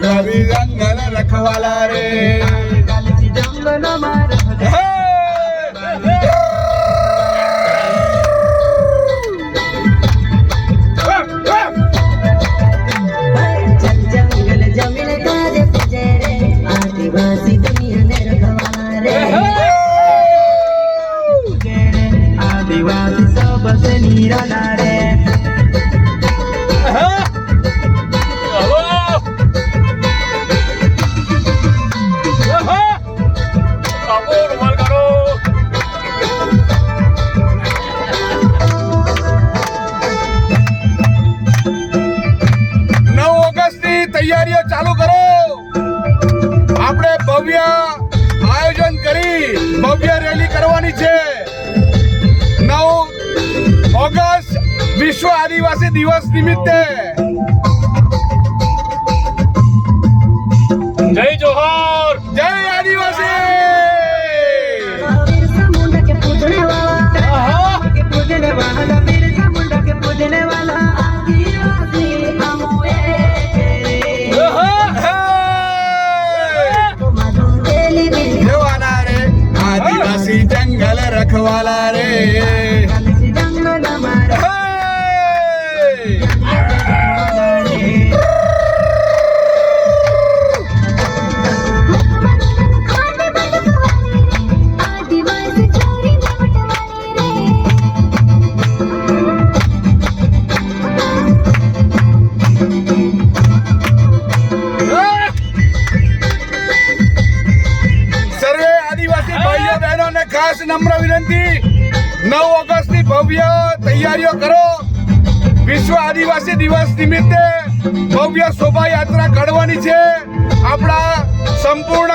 આદિવાસી જંગલ રખવાલા રે आदिवासी दुनिया ने रखवाला रे आदिवासी सबसे निराला रे તૈયારીઓ ચાલુ કરો. આપણે ભવ્ય આયોજન કરી ભવ્ય રેલી કરવાની છે. 9 ઓગસ્ટ વિશ્વ આદિવાસી દિવસ નિમિત્તે. જય જોહર, જય આદિવાસી. बिरसा मुंडा के पूजने वाला के पूजने वाला बिरसा मुंडा के पूजने वाला आदिवासी हमोए आदिवासी जंगल रखवाला रे ખાસ નમ્ર વિનંતી, 9 ઓગસ્ટની ભવ્ય તૈયારીઓ કરો. વિશ્વ આદિવાસી દિવસ નિમિત્તે ભવ્ય શોભાયાત્રા કાઢવાની છે. આપણા સંપૂર્ણ